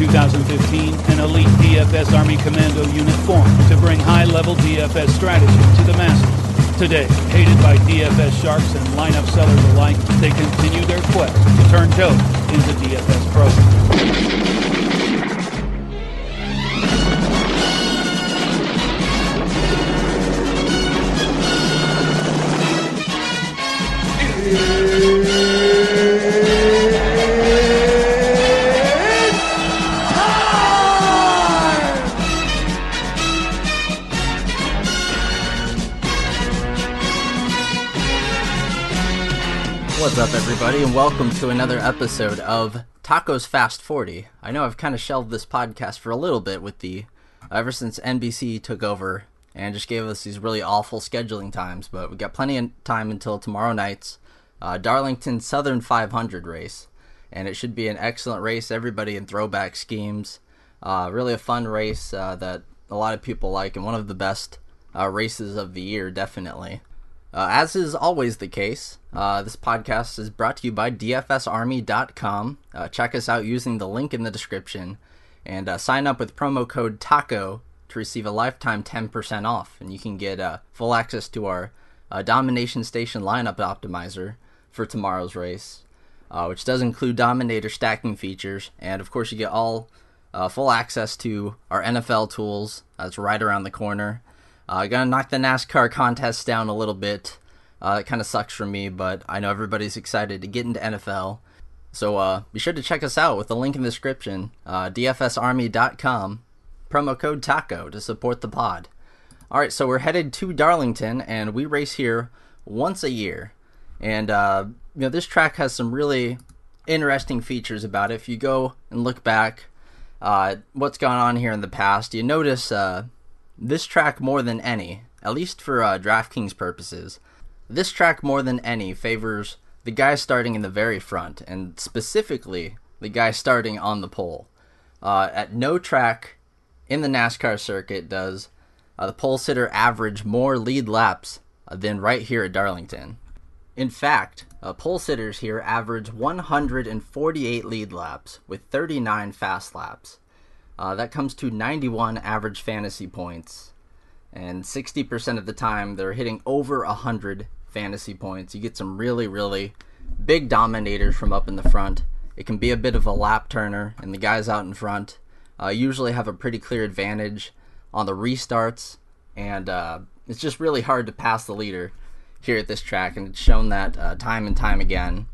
2015, an elite DFS Army Commando unit formed to bring high-level DFS strategy to the masses. Today, hated by DFS sharks and lineup sellers alike, they continue their quest to turn Joe into DFS pros. What's up, everybody, and welcome to another episode of Taco's Fast 40. I know I've kind of shelved this podcast for a little bit with ever since NBC took over and just gave us these really awful scheduling times, but we've got plenty of time until tomorrow night's Darlington Southern 500 race, and it should be an excellent race. Everybody in throwback schemes. Really a fun race that a lot of people like, and one of the best races of the year, definitely. As is always the case, this podcast is brought to you by DFSArmy.com. Check us out using the link in the description, and sign up with promo code TACO to receive a lifetime 10% off. And you can get full access to our Domination Station lineup optimizer for tomorrow's race, which does include Dominator stacking features. And of course, you get all full access to our NFL tools. That's right around the corner. Gonna knock the NASCAR contest down a little bit. It kind of sucks for me, but I know everybody's excited to get into NFL. So be sure to check us out with the link in the description, DFSArmy.com, promo code TACO to support the pod. Alright, so we're headed to Darlington, and we race here once a year. And this track has some really interesting features about it. If you go and look back what's gone on here in the past, you notice this track more than any, at least for DraftKings purposes, this track more than any favors the guy starting in the very front, and specifically the guy starting on the pole. At no track in the NASCAR circuit does the pole sitter average more lead laps than right here at Darlington. In fact, pole sitters here average 148 lead laps with 39 fast laps. That comes to 91 average fantasy points, and 60% of the time they're hitting over 100 fantasy points. You get some really, really big dominators from up in the front. It can be a bit of a lap turner, and the guys out in front usually have a pretty clear advantage on the restarts, and it's just really hard to pass the leader here at this track, and it's shown that time and time again.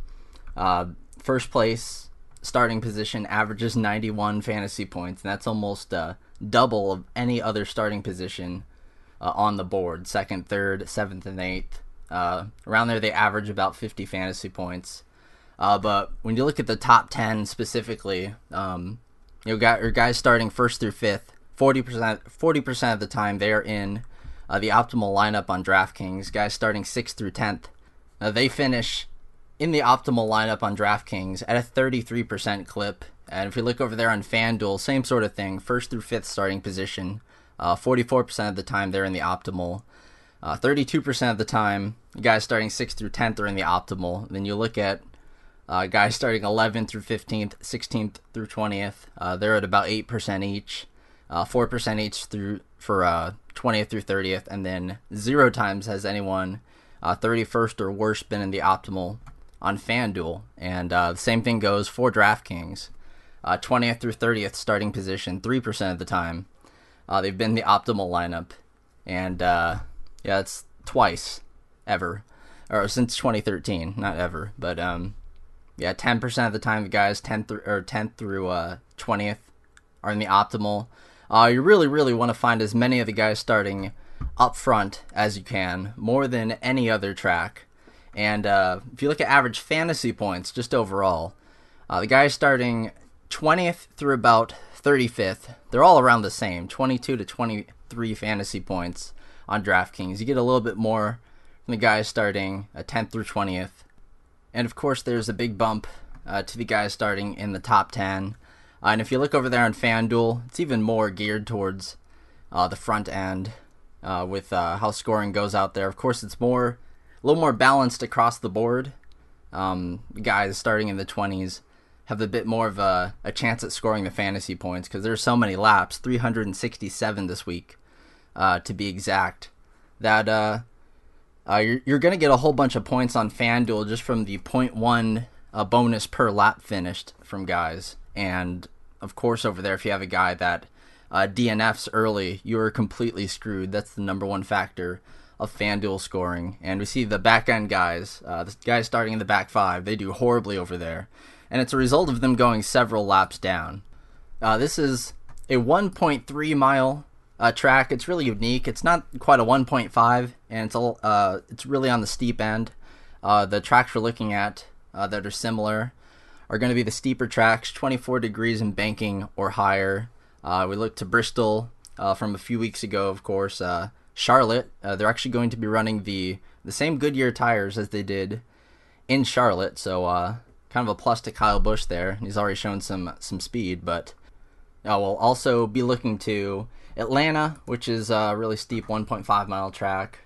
First place starting position averages 91 fantasy points, and that's almost double of any other starting position on the board. Second, third, seventh, and eighth. Around there, they average about 50 fantasy points. But when you look at the top 10 specifically, you got your guys starting first through fifth. 40% of the time they're in the optimal lineup on DraftKings. Guys starting 6th through 10th, they finish in the optimal lineup on DraftKings at a 33% clip. And if you look over there on FanDuel, same sort of thing. First through fifth starting position, 44% of the time they're in the optimal. 32% of the time, guys starting 6th through 10th are in the optimal. Then you look at guys starting 11th through 15th, 16th through 20th. They're at about 8% each. 4% each for 20th through 30th. And then 0 times has anyone 31st or worse been in the optimal on FanDuel, and the same thing goes for DraftKings. 20th through 30th starting position, 3% of the time they've been in the optimal lineup, and it's twice ever, or since 2013, not ever, but 10% of the time the guys 10th through 20th are in the optimal. You really want to find as many of the guys starting up front as you can, more than any other track. And if you look at average fantasy points, just overall, the guys starting 20th through about 35th, they're all around the same, 22 to 23 fantasy points on DraftKings. You get a little bit more from the guys starting 10th through 20th. And of course, there's a big bump to the guys starting in the top 10. And if you look over there on FanDuel, it's even more geared towards the front end with how scoring goes out there. Of course, it's a little more balanced across the board. Guys starting in the 20s have a bit more of a chance at scoring the fantasy points, because there's so many laps, 367 this week, to be exact, that you're going to get a whole bunch of points on FanDuel just from the 0.1 bonus per lap finished from guys. And of course, over there, if you have a guy that DNFs early, you are completely screwed. That's the number one factor of FanDuel scoring. And we see the back end guys, the guys starting in the back five, they do horribly over there. And it's a result of them going several laps down. This is a 1.3 mile track. It's really unique. It's not quite a 1.5, and it's really on the steep end. The tracks we're looking at that are similar are going to be the steeper tracks, 24 degrees in banking or higher. We looked to Bristol from a few weeks ago, of course. Charlotte, they're actually going to be running the same Goodyear tires as they did in Charlotte, so kind of a plus to Kyle Busch there. He's already shown some speed, but we'll also be looking to Atlanta, which is a really steep 1.5 mile track.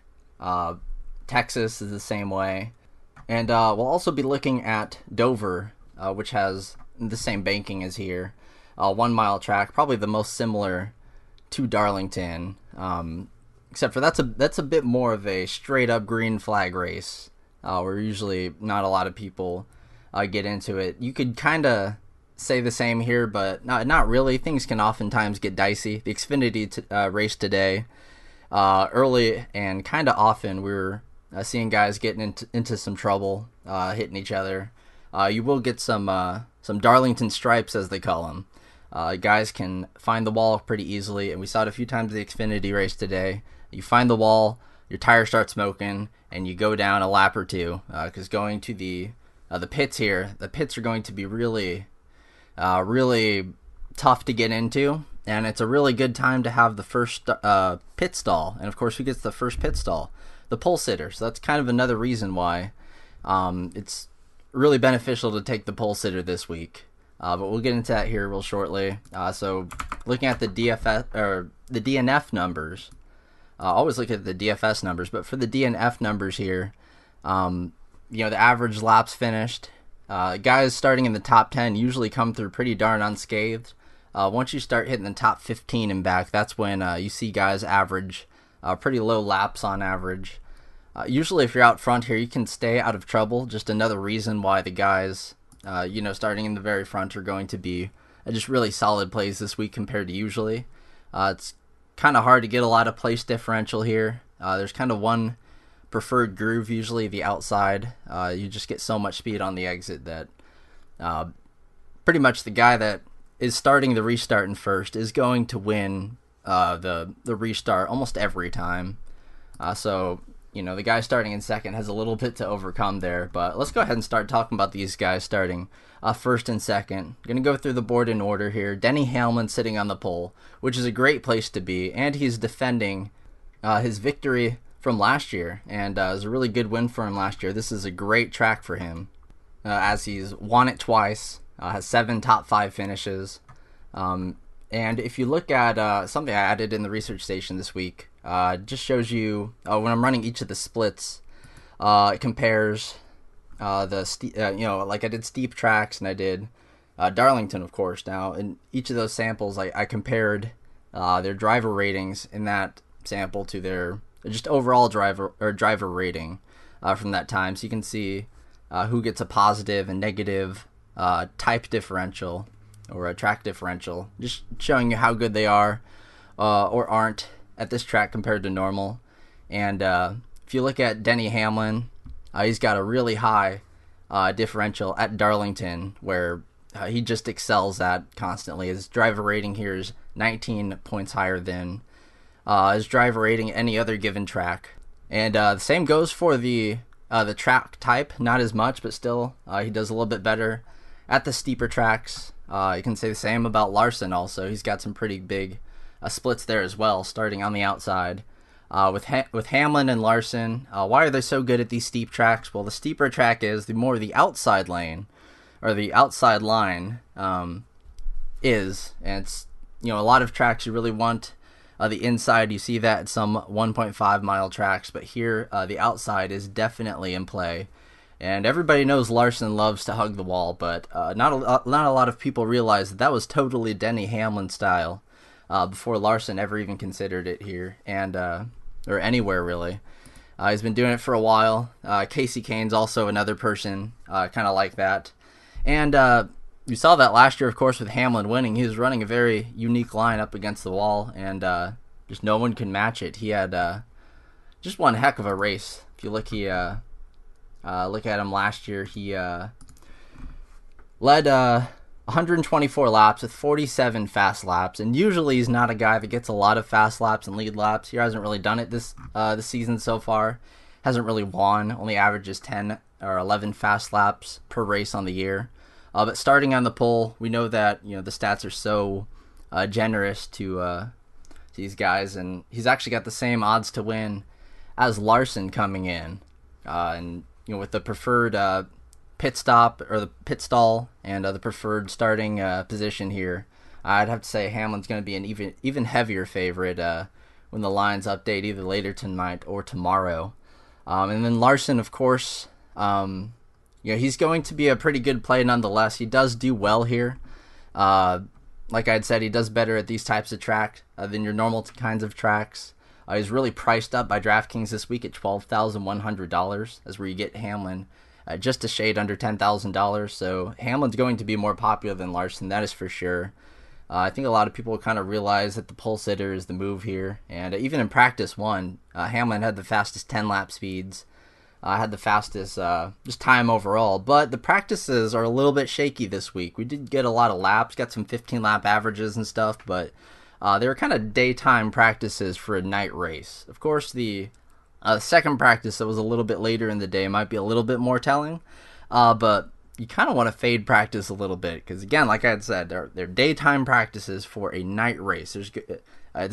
Texas is the same way. And we'll also be looking at Dover, which has the same banking as here. 1 mile track, probably the most similar to Darlington, except for that's a bit more of a straight up green flag race, where usually not a lot of people get into it. You could kind of say the same here, but not really. Things can oftentimes get dicey. The Xfinity race today, early and kind of often, we were seeing guys getting into some trouble, hitting each other. You will get some Darlington stripes, as they call them. Guys can find the wall pretty easily, and we saw it a few times in the Xfinity race today. You find the wall, your tire starts smoking, and you go down a lap or two, because going to the pits here, the pits are going to be really tough to get into, and it's a really good time to have the first pit stall. And of course, who gets the first pit stall? The pole sitter. So that's kind of another reason why it's really beneficial to take the pole sitter this week. But we'll get into that here real shortly. So looking at the DFS or the DNF numbers, always look at the DFS numbers, but for the DNF numbers here, the average laps finished, guys starting in the top 10 usually come through pretty darn unscathed. Once you start hitting the top 15 and back, that's when you see guys average pretty low laps on average. Usually if you're out front here, you can stay out of trouble. Just another reason why the guys starting in the very front are going to be just really solid plays this week compared to usually. It's kind of hard to get a lot of place differential here. There's kind of one preferred groove, usually the outside. You just get so much speed on the exit that pretty much the guy that is starting the restart in first is going to win the restart almost every time. So the guy starting in second has a little bit to overcome there, but let's go ahead and start talking about these guys starting first and second. Going to go through the board in order here. Denny Hamlin sitting on the pole, which is a great place to be, and he's defending his victory from last year, and it was a really good win for him last year. This is a great track for him, as he's won it twice, has 7 top 5 finishes. And if you look at something I added in the research station this week, just shows you when I'm running each of the splits, it compares like I did steep tracks and I did Darlington, of course. Now in each of those samples, I compared their driver ratings in that sample to their just overall driver rating from that time, so you can see who gets a positive and negative type differential or a track differential, just showing you how good they are or aren't at this track compared to normal. And if you look at Denny Hamlin, he's got a really high differential at Darlington, where he just excels at constantly. His driver rating here is 19 points higher than his driver rating any other given track. And the same goes for the track type, not as much, but still he does a little bit better at the steeper tracks. You can say the same about Larson also. He's got some pretty big splits there as well, starting on the outside. With Hamlin and Larson, why are they so good at these steep tracks? Well, the steeper track is, the more the outside lane, or the outside line is. And it's, a lot of tracks you really want the inside. You see that at some 1.5 mile tracks, but here the outside is definitely in play. And everybody knows Larson loves to hug the wall, but not a lot of people realize that was totally Denny Hamlin style before Larson ever even considered it here, and or anywhere really. He's been doing it for a while. Cain's also another person kind of like that. And you saw that last year, of course, with Hamlin winning. He was running a very unique line up against the wall, and just no one could match it. He had just one heck of a race. If you look, look at him last year, he led 124 laps with 47 fast laps, and usually he's not a guy that gets a lot of fast laps and lead laps. He hasn't really done it this season so far. Hasn't really won, only averages 10 or 11 fast laps per race on the year. But starting on the pole, we know that the stats are so generous to these guys, and he's actually got the same odds to win as Larson coming in, and with the preferred pit stop or the pit stall and the preferred starting position here, I'd have to say Hamlin's going to be an even heavier favorite when the lines update either later tonight or tomorrow. And then Larson, of course, he's going to be a pretty good play nonetheless. He does do well here. Like I'd said, he does better at these types of tracks than your normal kinds of tracks. He's really priced up by DraftKings this week at $12,100. That's where you get Hamlin just a shade under $10,000. So Hamlin's going to be more popular than Larson, that is for sure. I think a lot of people kind of realize that the pole sitter is the move here. And even in practice one, Hamlin had the fastest 10-lap speeds. Had the fastest just time overall. But the practices are a little bit shaky this week. We did get a lot of laps, got some 15-lap averages and stuff, but they were kind of daytime practices for a night race. Of course, the second practice that was a little bit later in the day might be a little bit more telling, but you kind of want to fade practice a little bit because, again, like I had said, they're daytime practices for a night race. There's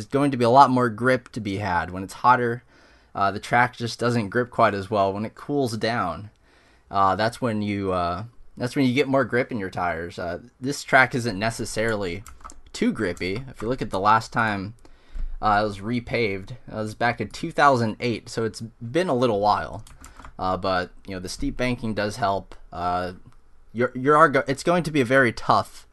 going to be a lot more grip to be had. When it's hotter, the track just doesn't grip quite as well. When it cools down, that's when you get more grip in your tires. This track isn't necessarily too grippy. If you look at the last time it was repaved, it was back in 2008, so it's been a little while. But the steep banking does help. It's going to be a very tough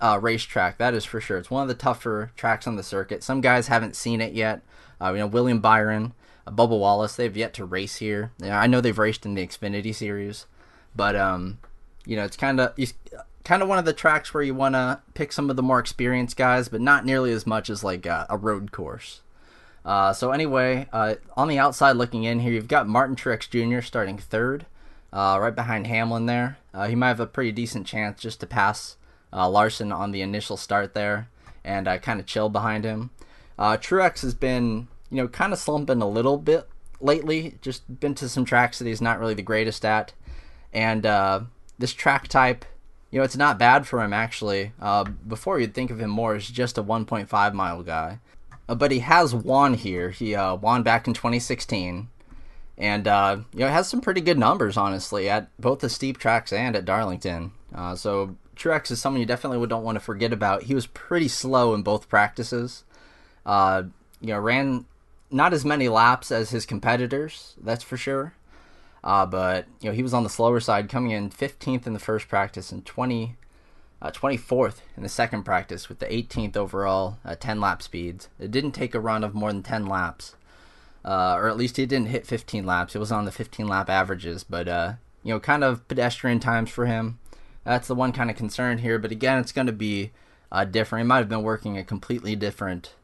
racetrack, that is for sure. It's one of the tougher tracks on the circuit. Some guys haven't seen it yet. William Byron, Bubba Wallace, they've yet to race here. I know they've raced in the Xfinity series, but it's kind of one of the tracks where you want to pick some of the more experienced guys, but not nearly as much as like a road course. So anyway, on the outside looking in here, you've got Martin Truex Jr. starting third, right behind Hamlin there. He might have a pretty decent chance just to pass Larson on the initial start there and kind of chill behind him. Truex has been, kind of slumping a little bit lately, just been to some tracks that he's not really the greatest at. And this track type, it's not bad for him actually. Before you'd think of him more as just a 1.5 mile guy. But he has won here. He won back in 2016. And, has some pretty good numbers, honestly, at both the steep tracks and at Darlington. So Truex is someone you definitely don't want to forget about. He was pretty slow in both practices. Ran not as many laps as his competitors, that's for sure. But he was on the slower side, coming in 15th in the first practice and 24th in the second practice with the 18th overall 10-lap speeds. It didn't take a run of more than 10 laps, or at least he didn't hit 15 laps. It was on the 15-lap averages, but kind of pedestrian times for him. That's the one kind of concern here. But again, it's going to be different. He might have been working a completely different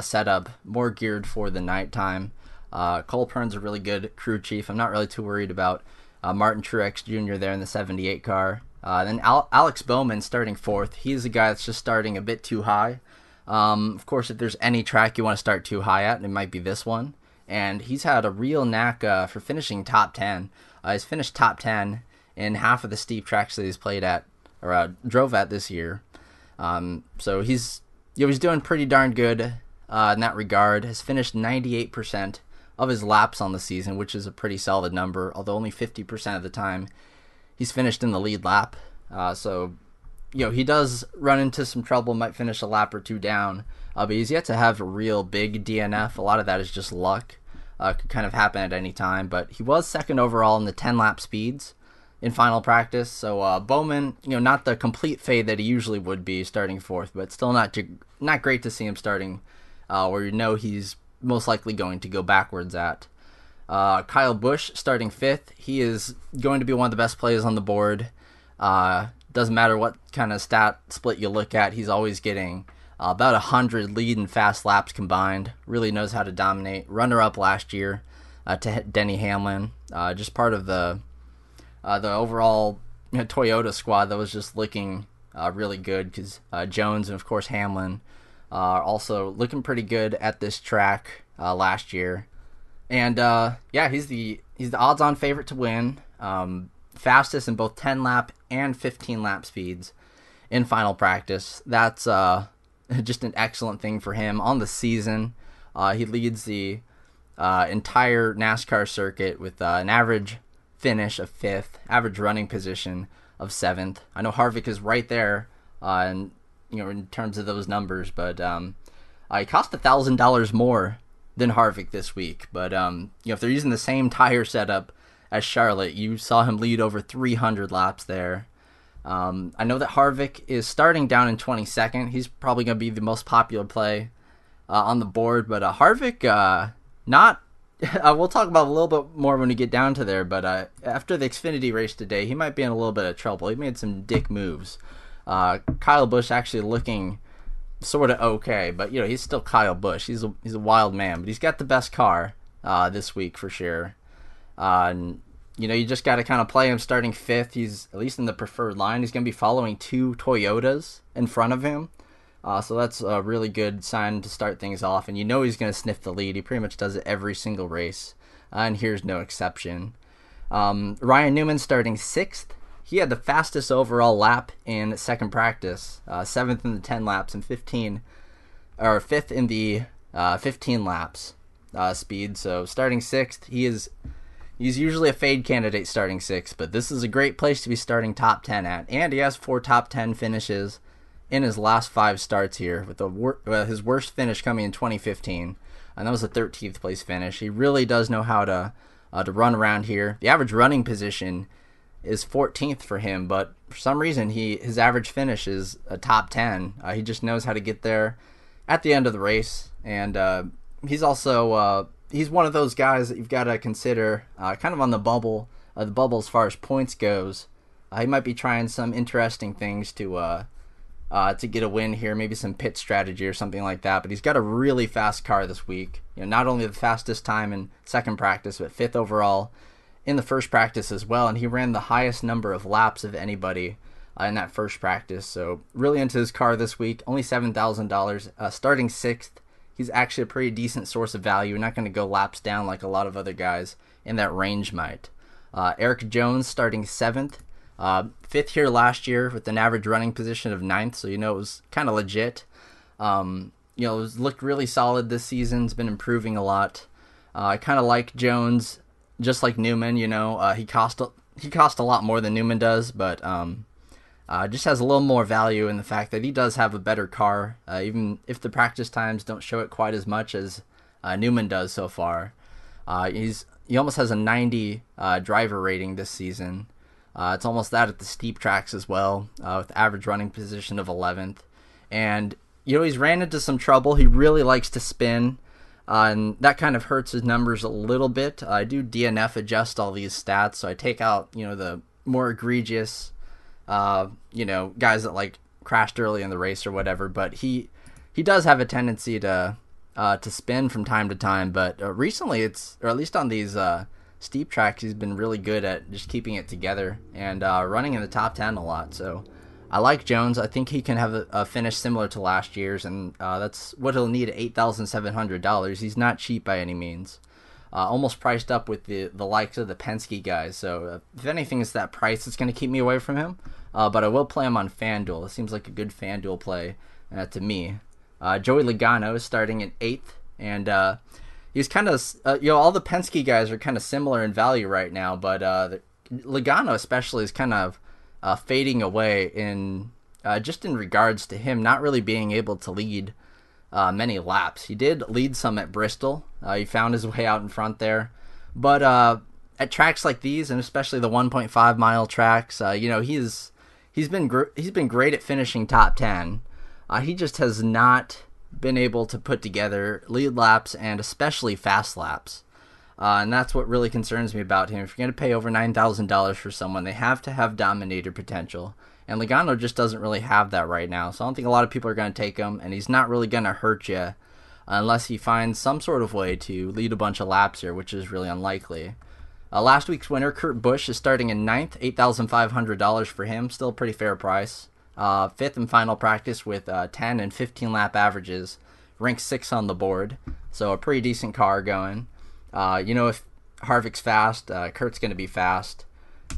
setup, more geared for the nighttime. Cole Pern's a really good crew chief. I'm not really too worried about Martin Truex Jr. there in the 78 car. Then Alex Bowman starting fourth. He's a guy that's just starting a bit too high. Of course, if there's any track you want to start too high at, it might be this one. And he's had a real knack for finishing top 10. He's finished top 10 in half of the steep tracks that he's played at or drove at this year. So he's doing pretty darn good in that regard. Has finished 98% of his laps on the season, which is a pretty solid number, although only 50% of the time he's finished in the lead lap. So he does run into some trouble, might finish a lap or two down, but he's yet to have a real big DNF. A lot of that is just luck. Could kind of happen at any time, but he was second overall in the 10-lap speeds. in final practice. So Bowman, not the complete fade that he usually would be starting fourth, but still not great to see him starting where he's most likely going to go backwards at. Kyle Busch starting fifth. He is going to be one of the best players on the board. Doesn't matter what kind of stat split you look at, he's always getting about 100 lead and fast laps combined. Really knows how to dominate. Runner-up last year to Denny Hamlin. Just part of the overall Toyota squad that was just looking really good, because Jones and of course Hamlin are also looking pretty good at this track last year. And he's the odds-on favorite to win. Fastest in both 10 lap and 15 lap speeds in final practice. That's just an excellent thing for him on the season. He leads the entire NASCAR circuit with an average finish of 5th, average running position of 7th. I know Harvick is right there, in terms of those numbers, but he cost $1,000 more than Harvick this week. But if they're using the same tire setup as Charlotte, you saw him lead over 300 laps there. I know that Harvick is starting down in 22nd. He's probably going to be the most popular play on the board, but Harvick, not. We'll talk about a little bit more when we get down to there, but after the Xfinity race today, he might be in a little bit of trouble. He made some dick moves. Kyle Busch actually looking sort of okay, but he's still Kyle Busch. He's a wild man, but he's got the best car this week for sure. And you just got to kind of play him starting 5th. He's at least in the preferred line. He's going to be following 2 Toyotas in front of him. So that's a really good sign to start things off. And he's going to sniff the lead. He pretty much does it every single race. And here's no exception. Ryan Newman starting 6th. He had the fastest overall lap in second practice. 7th in the 10 laps and 5th in the 15 laps speed. So starting 6th, he's usually a fade candidate starting 6th, but this is a great place to be starting top 10 at. And he has 4 top 10 finishes in his last 5 starts here, with his worst finish coming in 2015, and that was a 13th place finish. He really does know how to run around here. The average running position is 14th for him, but for some reason his average finish is a top 10. He just knows how to get there at the end of the race, and he's also he's one of those guys that you've got to consider kind of on the bubble as far as points goes. He might be trying some interesting things to get a win here, maybe some pit strategy or something like that. But he's got a really fast car this week. Not only the fastest time in second practice, but 5th overall in the first practice as well. And he ran the highest number of laps of anybody in that first practice. So really into his car this week. Only $7,000. Starting 6th. He's actually a pretty decent source of value. Not going to go laps down like a lot of other guys in that range might. Erik Jones starting 7th. 5th here last year with an average running position of 9th, so it was kind of legit. It looked really solid this season. It's been improving a lot. I kind of like Jones, just like Newman. He cost a lot more than Newman does, but just has a little more value in the fact that he does have a better car, even if the practice times don't show it quite as much as Newman does so far. He almost has a 90 driver rating this season. It's almost that at the steep tracks as well, with average running position of 11th. And, he's ran into some trouble. He really likes to spin, and that kind of hurts his numbers a little bit. I do DNF adjust all these stats, so I take out, the more egregious, guys that, crashed early in the race or whatever. But he does have a tendency to spin from time to time. But recently or at least on these steep tracks, he's been really good at just keeping it together and running in the top 10 a lot. So I like Jones. I think he can have a finish similar to last year's, and that's what he'll need at $8,700. He's not cheap by any means. Almost priced up with the likes of the Penske guys. So if anything, it's that price that's going to keep me away from him. But I will play him on FanDuel. It seems like a good FanDuel play to me. Joey Logano is starting at 8th, and he's kind of, all the Penske guys are kind of similar in value right now, but Logano especially is kind of fading away in just in regards to him not really being able to lead many laps. He did lead some at Bristol. He found his way out in front there, but at tracks like these, and especially the 1.5 mile tracks, he's been great at finishing top 10. He just has not been able to put together lead laps and especially fast laps. And that's what really concerns me about him. If you're going to pay over $9,000 for someone, they have to have dominator potential. And Logano just doesn't really have that right now. So I don't think a lot of people are going to take him, and he's not really going to hurt you unless he finds some sort of way to lead a bunch of laps here, which is really unlikely. Last week's winner, Kurt Busch, is starting in 9th, $8,500 for him. Still a pretty fair price. 5th in final practice with 10 and 15 lap averages. Ranked 6th on the board. So a pretty decent car going. If Harvick's fast, Kurt's going to be fast.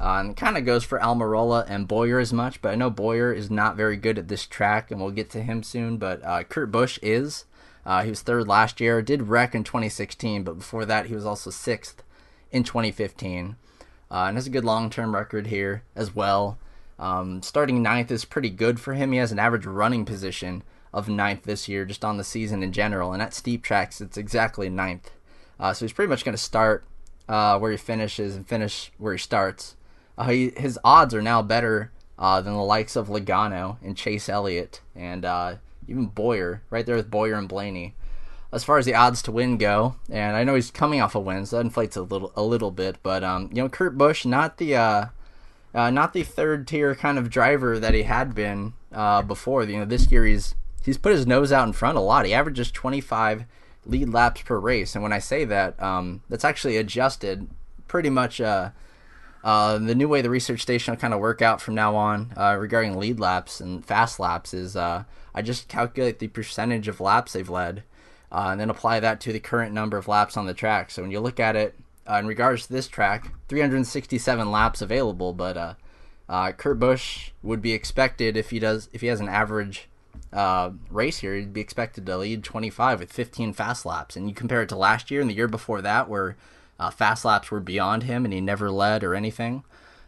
And it kind of goes for Almirola and Boyer as much, but I know Boyer is not very good at this track, and we'll get to him soon. But Kurt Busch is. He was 3rd last year, did wreck in 2016, but before that he was also 6th in 2015. And has a good long-term record here as well. Starting 9th is pretty good for him. He has an average running position of 9th this year, just on the season in general, and at steep tracks it's exactly 9th. So he's pretty much going to start where he finishes and finish where he starts. His odds are now better than the likes of Logano and Chase Elliott and even Boyer, right there with Boyer and Blaney. As far as the odds to win go, and I know he's coming off a win, so that inflates a little bit. But Kurt Busch, not the 3rd tier kind of driver that he had been before. This year he's put his nose out in front a lot. He averages 25 lead laps per race, and when I say that, that's actually adjusted pretty much. The new way the research station will kind of work out from now on regarding lead laps and fast laps is I just calculate the percentage of laps they've led and then apply that to the current number of laps on the track. So when you look at it in regards to this track, 367 laps available, but Kurt Busch would be expected if he has an average race here, he'd be expected to lead 25 with 15 fast laps. And you compare it to last year and the year before that, where fast laps were beyond him and he never led or anything.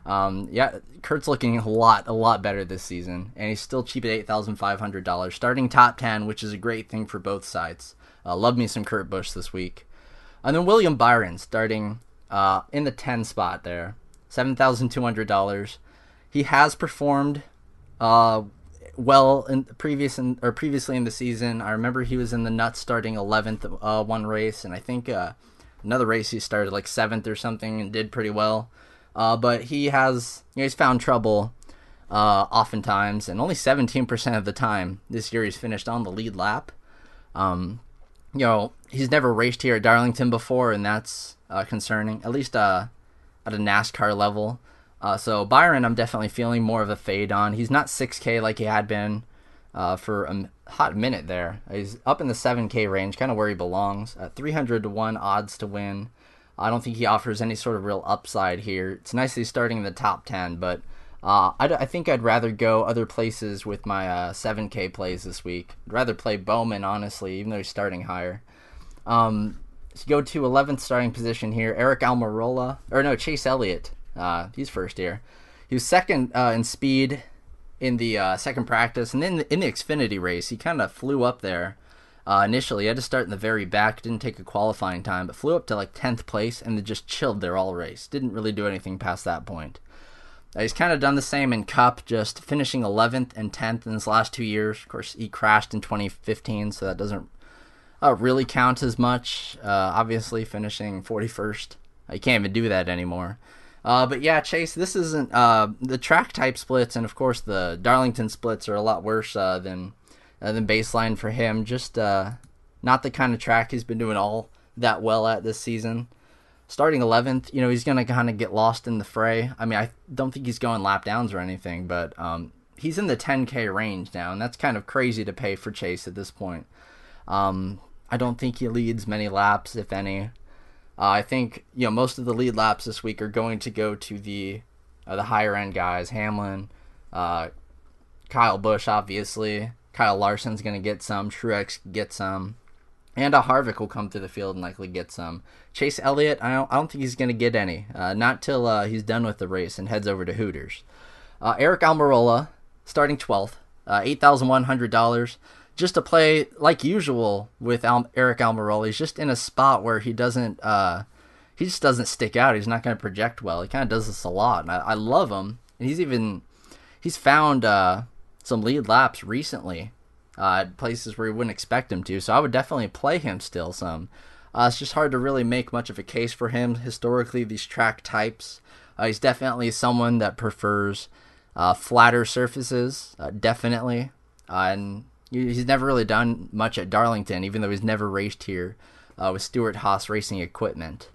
Kurt's looking a lot better this season, and he's still cheap at $8,500, starting top 10, which is a great thing for both sides. Love me some Kurt Busch this week. And then William Byron starting in the 10 spot there, $7,200. He has performed well previously in the season. I remember he was in the nuts starting 11th one race, and I think another race he started like 7th or something and did pretty well. But he's found trouble oftentimes, and only 17% of the time this year he's finished on the lead lap. He's never raced here at Darlington before, and that's concerning, at least at a NASCAR level. So Byron, I'm definitely feeling more of a fade on. He's not 6K like he had been for a hot minute there. He's up in the 7K range, kind of where he belongs, at 300-1 odds to win. I don't think he offers any sort of real upside here. It's nice that he's starting in the top 10, but I think I'd rather go other places with my 7K plays this week. I'd rather play Bowman, honestly, even though he's starting higher. So go to 11th starting position here, Chase Elliott. He's first here. He was 2nd in speed in the second practice, and then in the Xfinity race, he kind of flew up there. Initially, he had to start in the very back, didn't take a qualifying time, but flew up to like 10th place and then just chilled there all race. Didn't really do anything past that point. He's kind of done the same in Cup, just finishing 11th and 10th in his last 2 years. Of course, he crashed in 2015, so that doesn't really count as much. Obviously, finishing 41st. You can't even do that anymore. But yeah, Chase, this isn't the track type splits, and of course the Darlington splits are a lot worse than baseline for him. Just not the kind of track he's been doing all that well at this season. Starting 11th, he's going to kind of get lost in the fray. I mean, I don't think he's going lap downs or anything, but he's in the 10K range now, and that's kind of crazy to pay for Chase at this point. I don't think he leads many laps, if any. I think most of the lead laps this week are going to go to the higher end guys. Hamlin, Kyle Busch, obviously. Kyle Larson's going to get some. Truex get some. And Harvick will come to the field and likely get some. Chase Elliott, I don't think he's going to get any. Not till he's done with the race and heads over to Hooters. Aric Almirola, starting 12th, $8,100. Just to play like usual with Aric Almirola. He's just in a spot where he doesn't, he just doesn't stick out. He's not going to project well. He kind of does this a lot, and I love him. And he's found some lead laps recently at places where you wouldn't expect him to. So I would definitely play him still some. It's just hard to really make much of a case for him historically. These track types, he's definitely someone that prefers flatter surfaces, definitely. And he's never really done much at Darlington, even though he's never raced here with Stewart Haas Racing equipment.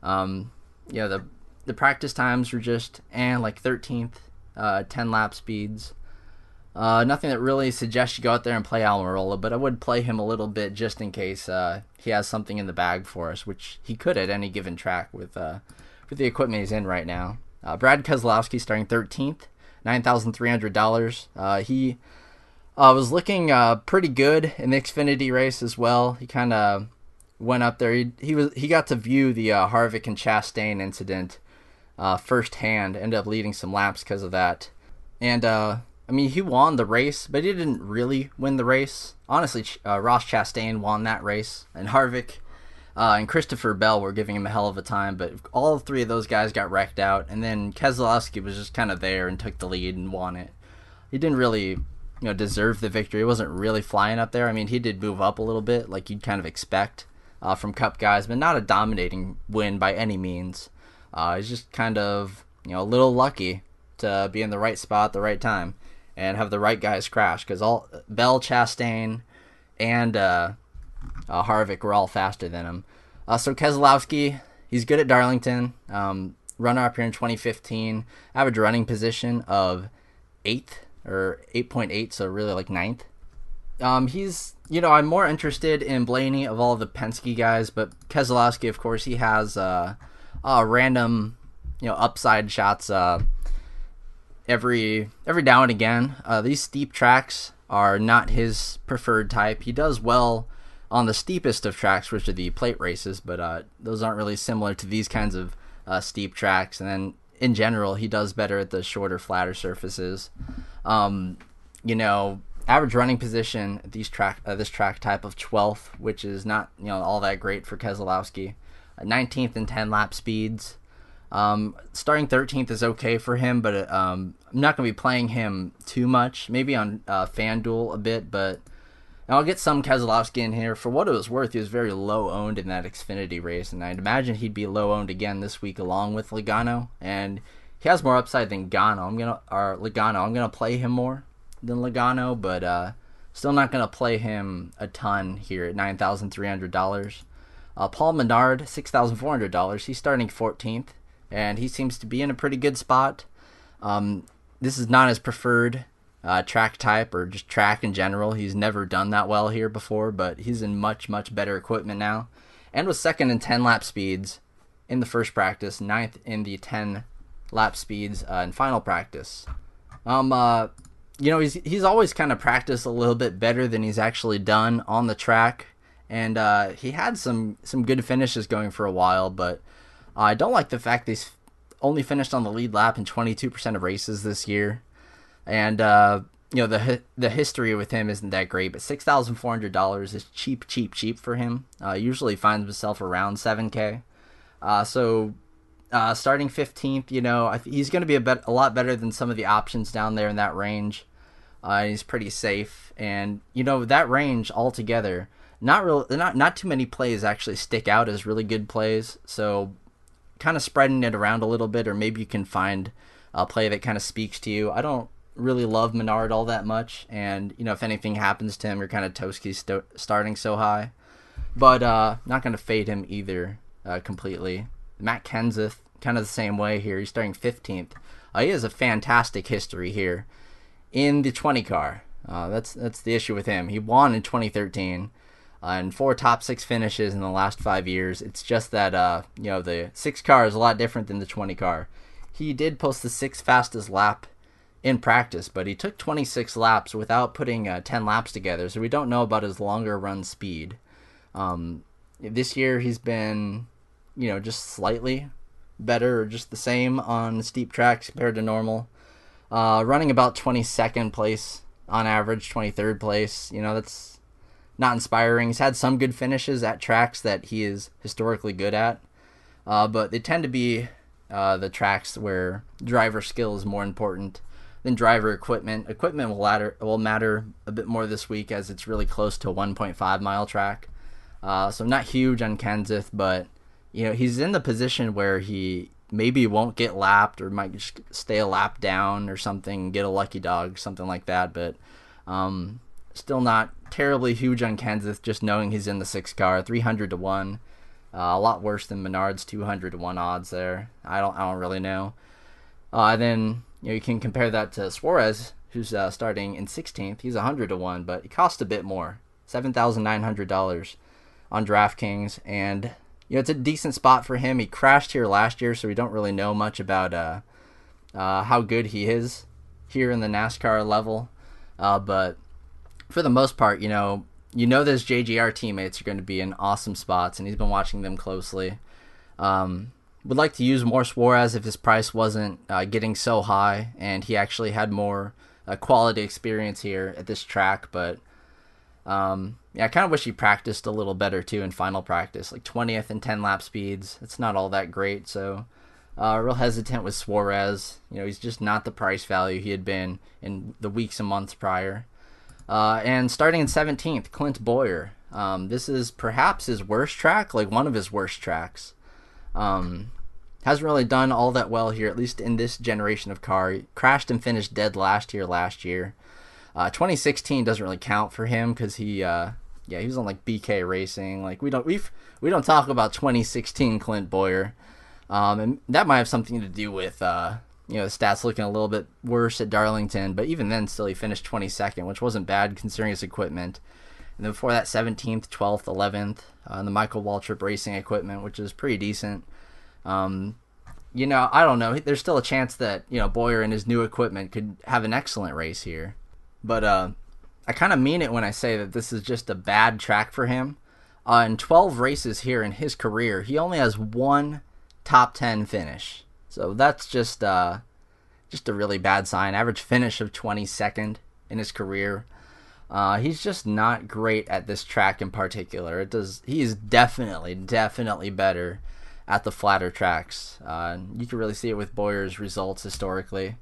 The practice times were just like 13th, 10 lap speeds. Nothing that really suggests you go out there and play Almirola, but I would play him a little bit just in case he has something in the bag for us, which he could at any given track with the equipment he's in right now. Brad Keselowski starting 13th, $9,300. He was looking pretty good in the Xfinity race as well. He kind of went up there. He got to view the Harvick and Chastain incident firsthand. Ended up leading some laps because of that. And he won the race, but he didn't really win the race. Honestly, Ross Chastain won that race, and Harvick and Christopher Bell were giving him a hell of a time. But all three of those guys got wrecked out, and then Keselowski was just kind of there and took the lead and won it. He didn't really deserve the victory. He wasn't really flying up there. He did move up a little bit, like you'd kind of expect from Cup guys, but not a dominating win by any means. He's just kind of a little lucky to be in the right spot at the right time and have the right guys crash, because all Bell, Chastain, and Harvick were all faster than him. So Keselowski, he's good at Darlington. Runner-up here in 2015. Average running position of 8th or 8.8, so really like 9th. He's, I'm more interested in Blaney of all the Penske guys, but Keselowski, of course, he has random, upside shots every now and again. These steep tracks are not his preferred type. He does well on the steepest of tracks, which are the plate races, but those aren't really similar to these kinds of steep tracks. And then in general, he does better at the shorter, flatter surfaces. Average running position at this track type of 12th, which is not all that great for Keselowski. 19th in 10 lap speeds. Starting 13th is okay for him, but I'm not going to be playing him too much. Maybe on FanDuel a bit, but I'll get some Keselowski in here. For what it was worth, he was very low owned in that Xfinity race, and I'd imagine he'd be low owned again this week along with Logano. And he has more upside than Logano. I'm gonna play him more than Logano, but still not gonna play him a ton here at $9,300. Paul Menard, $6,400. He's starting 14th, and he seems to be in a pretty good spot. This is not his preferred track type, or just track in general. He's never done that well here before, but he's in much, much better equipment now, and was second in 10 lap speeds in the first practice, 9th in the 10 lap speeds in final practice. He's always kind of practiced a little bit better than he's actually done on the track, and he had some good finishes going for a while, but I don't like the fact that he's only finished on the lead lap in 22% of races this year. And the history with him isn't that great, but $6,400 is cheap for him. Usually finds himself around $7K. Starting 15th, he's going to be a lot better than some of the options down there in that range. He's pretty safe, and that range altogether, not too many plays actually stick out as really good plays. So kind of spreading it around a little bit, or maybe you can find a play that kind of speaks to you. I don't really love Menard all that much, and if anything happens to him, you're kind of toast. He's starting so high, but not going to fade him either completely. Matt Kenseth, kind of the same way here. He's starting 15th. He has a fantastic history here in the 20 car. That's the issue with him. He won in 2013 and 4 top 6 finishes in the last 5 years. It's just that the 6 car is a lot different than the 20 car. He did post the 6th fastest lap in practice, but he took 26 laps without putting 10 laps together, so we don't know about his longer run speed. This year he's been just slightly better, or just the same on steep tracks compared to normal. Running about 22nd place on average, 23rd place. That's not inspiring. He's had some good finishes at tracks that he is historically good at. but they tend to be the tracks where driver skill is more important than driver equipment. Equipment will matter a bit more this week as it's really close to a 1.5 mile track. So not huge on Kenseth, but he's in the position where he maybe won't get lapped or might just stay a lap down or something, get a lucky dog, something like that. But still not terribly huge on Kenseth, just knowing he's in the 6 car, 300 to 1. A lot worse than Menard's 200 to 1 odds there. I don't really know. Then you can compare that to Suarez, who's starting in 16th. He's 100 to 1, but he costs a bit more, $7,900 on DraftKings, and it's a decent spot for him. He crashed here last year, so we don't really know much about how good he is here in the NASCAR level. But for the most part, those JGR teammates are going to be in awesome spots, and he's been watching them closely. Would like to use more Suarez if his price wasn't getting so high, and he actually had more quality experience here at this track. But I kind of wish he practiced a little better too in final practice, like 20th and 10 lap speeds. It's not all that great, so real hesitant with Suarez. He's just not the price value he had been in the weeks and months prior. And starting in 17th, Clint Boyer. This is perhaps his worst track, like one of his worst tracks. Hasn't really done all that well here, at least in this generation of car. He crashed and finished dead last year. 2016 doesn't really count for him because he was on like BK Racing. Like we don't talk about 2016 Clint Boyer, and that might have something to do with the stats looking a little bit worse at Darlington. But even then, still he finished 22nd, which wasn't bad considering his equipment. And then before that, 17th, 12th, 11th, the Michael Waltrip Racing equipment, which is pretty decent. I don't know. There's still a chance that Boyer and his new equipment could have an excellent race here. But I kind of mean it when I say that this is just a bad track for him. In 12 races here in his career, he only has one top 10 finish. So that's just a really bad sign. Average finish of 22nd in his career. He's just not great at this track in particular. He is definitely better at the flatter tracks. You can really see it with Boyer's results historically.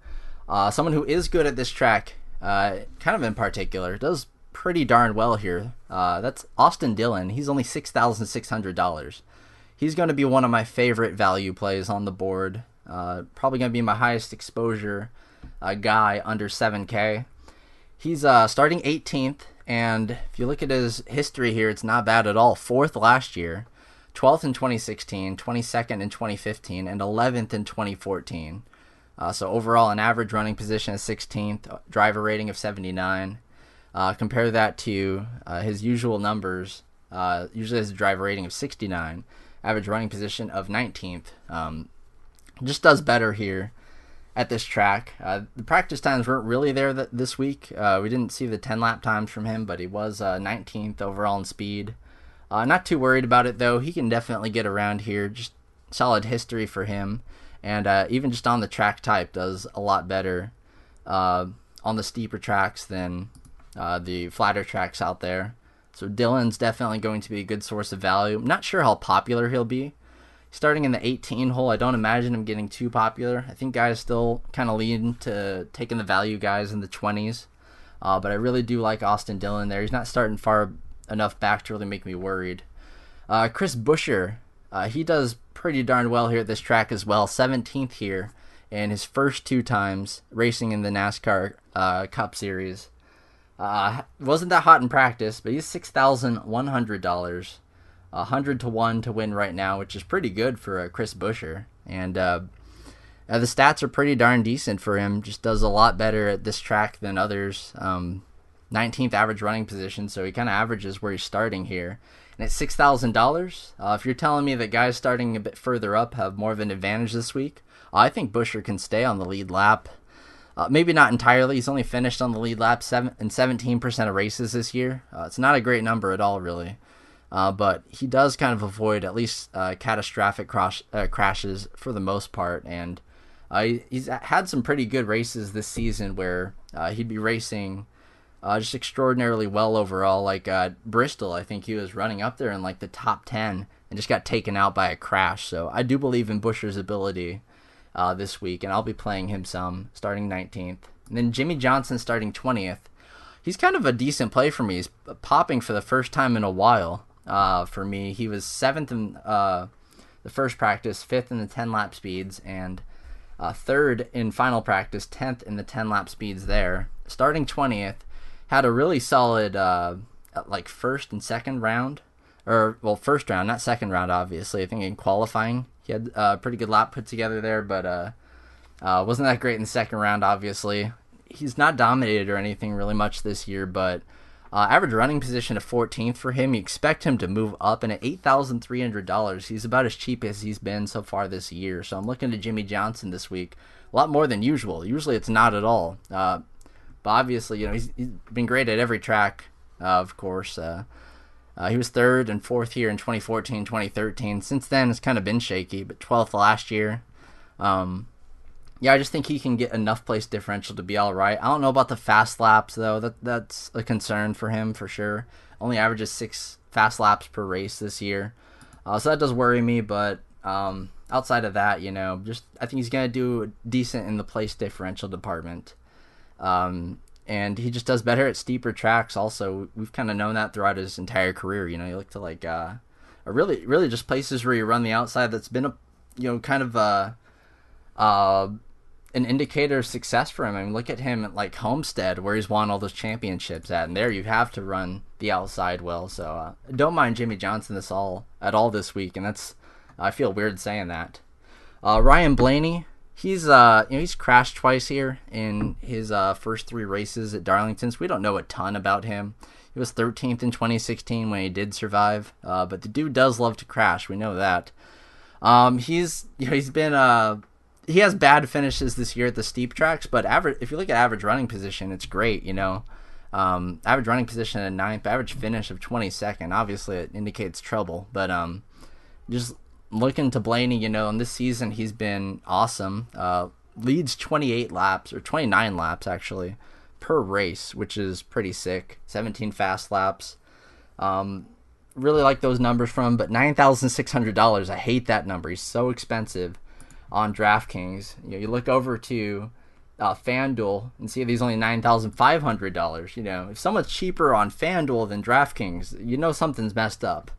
Someone who is good at this track, kind of in particular, does pretty darn well here. That's Austin Dillon. He's only $6,600. He's going to be one of my favorite value plays on the board. Probably going to be my highest exposure guy under 7K. He's starting 18th, and if you look at his history here, it's not bad at all. 4th last year, 12th in 2016, 22nd in 2015, and 11th in 2014. So overall, an average running position of 16th, driver rating of 79. Compare that to his usual numbers. Usually has a driver rating of 69, average running position of 19th. Just does better here at this track. The practice times weren't really there this week. We didn't see the 10-lap times from him, but he was 19th overall in speed. Not too worried about it, though. He can definitely get around here. Just solid history for him. And even just on the track type, does a lot better on the steeper tracks than the flatter tracks out there. So Dillon's definitely going to be a good source of value. I'm not sure how popular he'll be. Starting in the 18 hole, I don't imagine him getting too popular. I think guys still kind of lean to taking the value guys in the 20s. But I really do like Austin Dillon there. He's not starting far enough back to really make me worried. Chris Buescher, he does pretty darn well here at this track as well. 17th here in his first 2 times racing in the NASCAR Cup Series. Wasn't that hot in practice, but he's $6,100. 100 to 1 to win right now, which is pretty good for Chris Buescher. And the stats are pretty darn decent for him. Just does a lot better at this track than others. 19th average running position, so he kind of averages where he's starting here. And at $6,000, if you're telling me that guys starting a bit further up have more of an advantage this week, I think Buescher can stay on the lead lap. Maybe not entirely. He's only finished on the lead lap in 17% of races this year. It's not a great number at all, really. But he does kind of avoid at least catastrophic crashes for the most part. And he's had some pretty good races this season where he'd be racing just extraordinarily well overall. Like Bristol, I think he was running up there in like the top 10 and just got taken out by a crash. So I do believe in Buescher's ability this week, and I'll be playing him some, starting 19th. And then Jimmie Johnson starting 20th. He's kind of a decent play for me. He's popping for the first time in a while for me. He was 7th in the first practice, 5th in the 10-lap speeds, and 3rd in final practice, 10th in the 10-lap speeds there. Starting 20th, had a really solid like first and second round. Or, well, first round, not second round, obviously. I think in qualifying, he had a pretty good lap put together there, but wasn't that great in the second round, obviously. He's not dominated or anything really much this year, but average running position of 14th for him. You expect him to move up, and at $8,300, he's about as cheap as he's been so far this year. So I'm looking at Jimmie Johnson this week, a lot more than usual. Usually it's not at all. But obviously, you know, he's been great at every track, of course. He was 3rd and 4th here in 2014, 2013. Since then, it's kind of been shaky, but 12th last year. Yeah, I just think he can get enough place differential to be all right. I don't know about the fast laps, though. That's a concern for him, for sure. Only averages 6 fast laps per race this year. So that does worry me, but outside of that, you know, just I think he's going to do decent in the place differential department. And he just does better at steeper tracks also. We've kind of known that throughout his entire career. You know, you look to like really just places where you run the outside that's been a, you know, kind of an indicator of success for him. I mean, look at him at like Homestead, where he's won all those championships at, and there you have to run the outside well. So don't mind Jimmie Johnson at all this week, and that's, I feel weird saying that. Ryan Blaney, he's he's crashed twice here in his first 3 races at Darlington. So we don't know a ton about him. He was 13th in 2016 when he did survive, but the dude does love to crash. We know that. He has bad finishes this year at the steep tracks, but if you look at average running position, it's great, you know. Average running position at 9th, average finish of 22nd. Obviously, it indicates trouble, but just looking to Blaney, you know, in this season, he's been awesome. Leads 28 laps, or 29 laps, actually, per race, which is pretty sick. 17 fast laps. Really like those numbers from him, but $9,600, I hate that number. He's so expensive on DraftKings. You know, you look over to FanDuel and see he's only $9,500. You know, if someone's cheaper on FanDuel than DraftKings, you know something's messed up,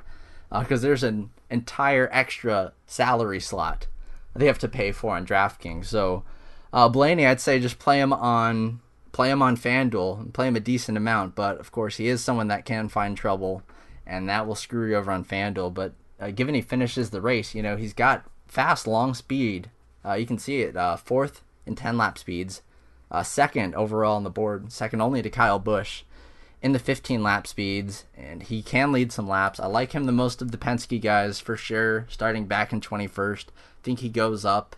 because there's an entire extra salary slot they have to pay for on DraftKings. So Blaney, I'd say just play him on FanDuel and play him a decent amount. But of course, he is someone that can find trouble, and that will screw you over on FanDuel. But given he finishes the race, you know, he's got fast, long speed. You can see it. 4th in 10-lap speeds. 2nd overall on the board. 2nd only to Kyle Busch in the 15-lap speeds. And he can lead some laps. I like him the most of the Penske guys for sure. Starting back in 21st. I think he goes up.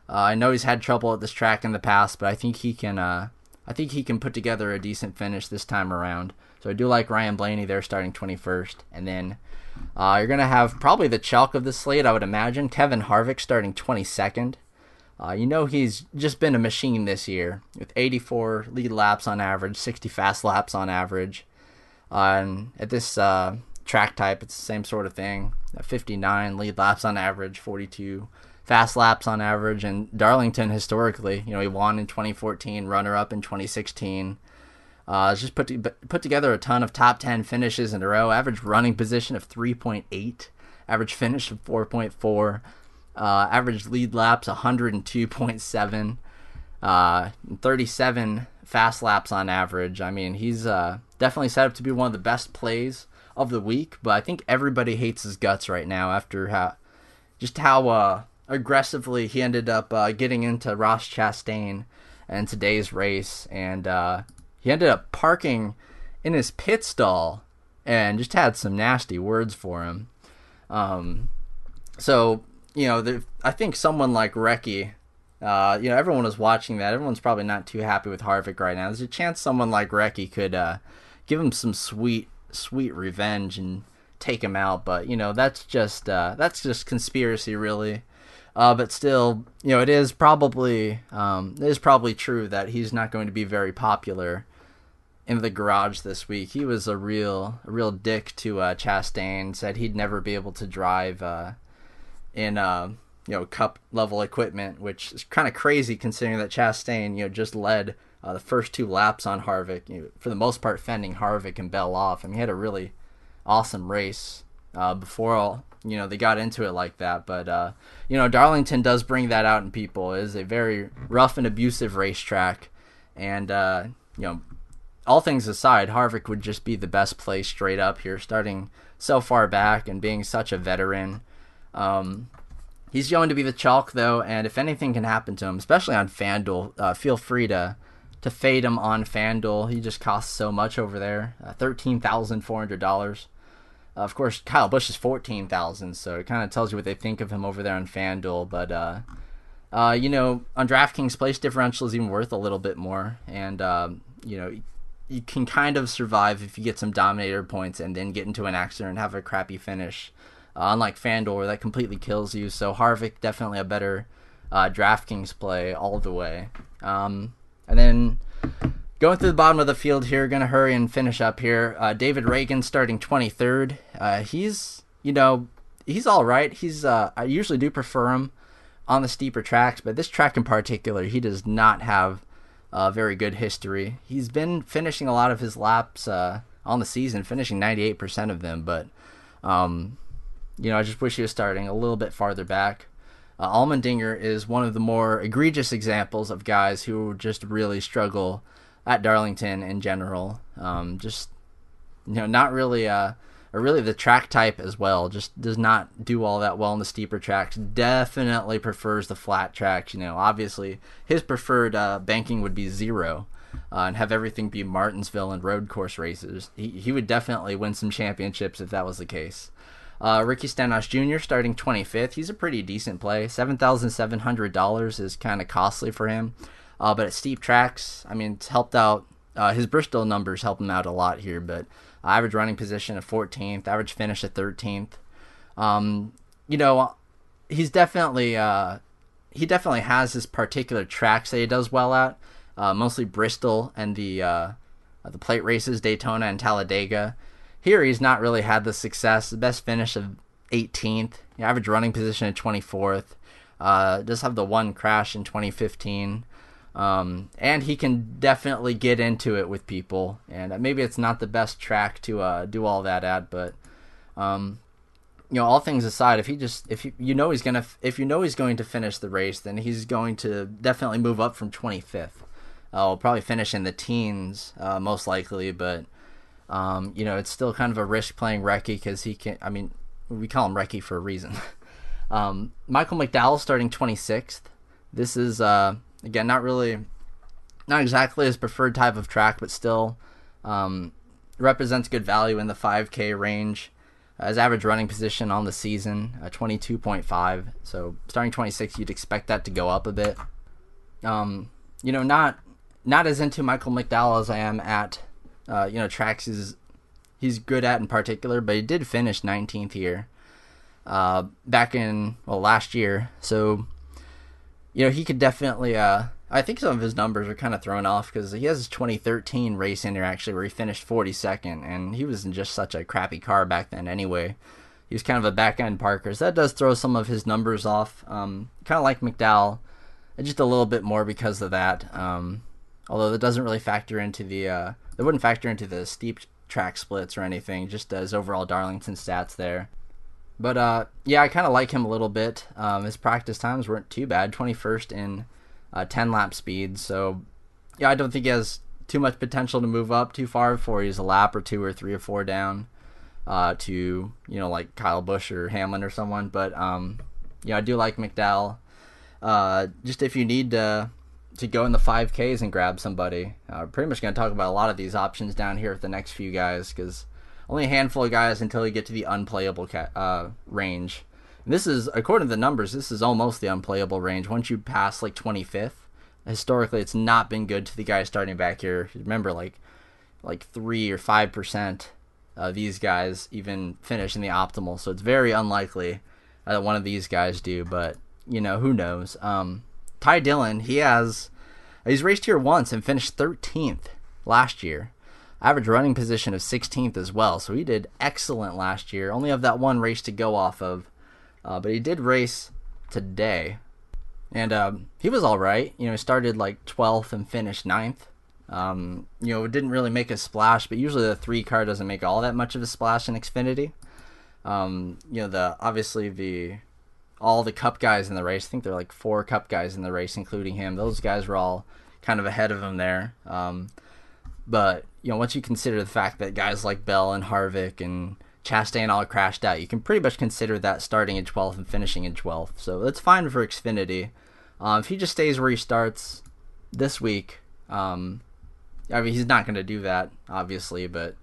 I know he's had trouble at this track in the past, but I think he can put together a decent finish this time around. So I do like Ryan Blaney there starting 21st. And then you're going to have probably the chalk of the slate, I would imagine. Kevin Harvick starting 22nd. You know he's just been a machine this year with 84 lead laps on average, 60 fast laps on average. And at this track type, it's the same sort of thing. 59 lead laps on average, 42 fast laps on average. And Darlington, historically, you know, he won in 2014, runner-up in 2016. Just put together a ton of top 10 finishes in a row. Average running position of 3.8. Average finish of 4.4. Average lead laps 102.7. 37 fast laps on average. I mean, he's definitely set up to be one of the best plays of the week. But I think everybody hates his guts right now after how aggressively he ended up getting into Ross Chastain in today's race. And he ended up parking in his pit stall and just had some nasty words for him. So, you know, I think someone like Recchi, you know, everyone was watching that. Everyone's probably not too happy with Harvick right now. There's a chance someone like Recchi could give him some sweet revenge and take him out. But, you know, that's just conspiracy, really. But still, you know, it is probably true that he's not going to be very popular in the garage this week. He was a real dick to Chastain. Said he'd never be able to drive in Cup level equipment, which is kind of crazy considering that Chastain just led the first 2 laps on Harvick, for the most part fending Harvick and Bell off. I mean, he had a really awesome race before they got into it like that. But Darlington does bring that out in people. It is a very rough and abusive racetrack, and all things aside, Harvick would just be the best play straight up here, starting so far back and being such a veteran. He's going to be the chalk though, and if anything can happen to him, especially on FanDuel, feel free to fade him on FanDuel. He just costs so much over there, $13,400. Of course, Kyle Busch is $14,000, so it kind of tells you what they think of him over there on FanDuel. But on DraftKings, place differential is even worth a little bit more, and you can kind of survive if you get some dominator points and then get into an accident and have a crappy finish. Unlike FanDuel, where that completely kills you. So Harvick, definitely a better DraftKings play all the way. And then going through the bottom of the field here, going to hurry and finish up here. David Ragan starting 23rd. He's all right. I usually do prefer him on the steeper tracks, but this track in particular, he does not have very good history. He's been finishing a lot of his laps on the season, finishing 98% of them, but I just wish he was starting a little bit farther back. Allmendinger is one of the more egregious examples of guys who just really struggle at Darlington in general. Not really, or really the track type as well. Just does not do all that well in the steeper tracks. Definitely prefers the flat tracks. Obviously his preferred banking would be 0, and have everything be Martinsville and road course races. He would definitely win some championships if that was the case. Ricky Stenhouse Jr. starting 25th. He's a pretty decent play. $7,700 is kind of costly for him. But at steep tracks, I mean, it's helped out. His Bristol numbers help him out a lot here, but average running position at 14th, average finish at 13th. He's definitely he definitely has his particular tracks that he does well at. Mostly Bristol and the plate races, Daytona and Talladega. Here he's not really had the success. The best finish of 18th, average running position at 24th. Does have the one crash in 2015. And he can definitely get into it with people. And maybe it's not the best track to do all that at, but all things aside, if you know he's going to finish the race, then he's going to definitely move up from 25th. He'll probably finish in the teens, most likely, but it's still kind of a risk playing Recce because he can. I mean, we call him Recce for a reason. Michael McDowell starting 26th. This is again not exactly his preferred type of track, but still represents good value in the 5K range. His average running position on the season 22.5. So starting 26th, you'd expect that to go up a bit. Not as into Michael McDowell as I am at tracks he's good at in particular, but he did finish 19th here back in last year. So he could definitely I think some of his numbers are kind of thrown off because he has his 2013 race in there actually where he finished 42nd, and he was in just such a crappy car back then anyway. He was kind of a back end parker, so that does throw some of his numbers off. Kind of like McDowell, just a little bit more because of that. Although that doesn't really factor into that wouldn't factor into the steep track splits or anything, just as overall Darlington stats there. But I kind of like him a little bit. His practice times weren't too bad, 21st in 10 lap speed. So I don't think he has too much potential to move up too far before he's a lap or 2 or 3 or 4 down to like Kyle Busch or Hamlin or someone. But I do like McDowell. Just if you need to go in the 5Ks and grab somebody. Pretty much going to talk about a lot of these options down here with the next few guys, because only a handful of guys until you get to the unplayable range. And this is, according to the numbers, this is almost the unplayable range. Once you pass like 25th, historically it's not been good to the guys starting back here. Remember, like 3 or 5% of these guys even finish in the optimal, so it's very unlikely that one of these guys do, but who knows. Ty Dillon, he's raced here once and finished 13th last year. average running position of 16th as well. So he did excellent last year. Only have that one race to go off of, but he did race today, and he was all right. He started like 12th and finished 9th. Didn't really make a splash, but usually the 3 car doesn't make all that much of a splash in Xfinity. All the Cup guys in the race, I think there are like 4 Cup guys in the race, including him. Those guys were all kind of ahead of him there. But once you consider the fact that guys like Bell and Harvick and Chastain all crashed out, you can pretty much consider that starting in 12th and finishing in 12th. So that's fine for Xfinity. If he just stays where he starts this week, he's not going to do that, obviously, but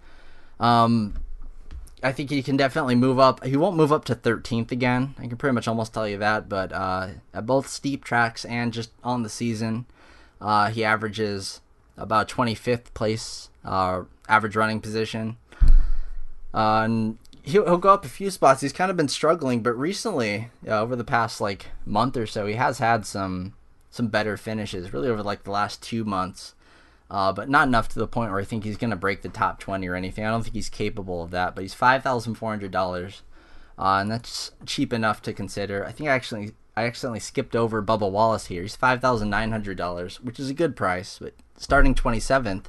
I think he can definitely move up. He won't move up to 13th again. I can pretty much almost tell you that, but at both steep tracks and just on the season, he averages about 25th place average running position. And he'll go up a few spots. He's kind of been struggling, but recently, over the past month or so, he has had some better finishes, really over the last 2 months. But not enough to the point where I think he's going to break the top 20 or anything. I don't think he's capable of that, but he's $5,400, and that's cheap enough to consider. I think I accidentally skipped over Bubba Wallace here. He's $5,900, which is a good price, but starting 27th,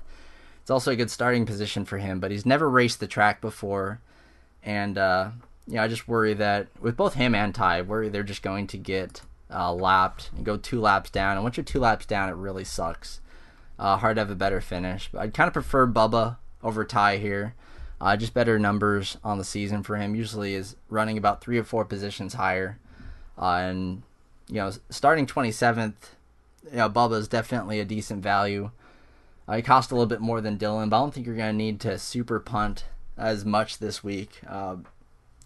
it's also a good starting position for him, but he's never raced the track before, and I just worry that with both him and Ty, they're just going to get lapped and go 2 laps down, and once you're 2 laps down, it really sucks. Hard to have a better finish. But I'd kind of prefer Bubba over Ty here. Just better numbers on the season for him. Usually is running about 3 or 4 positions higher. And starting 27th, Bubba is definitely a decent value. He cost a little bit more than Dillon, but I don't think you're going to need to super punt as much this week. I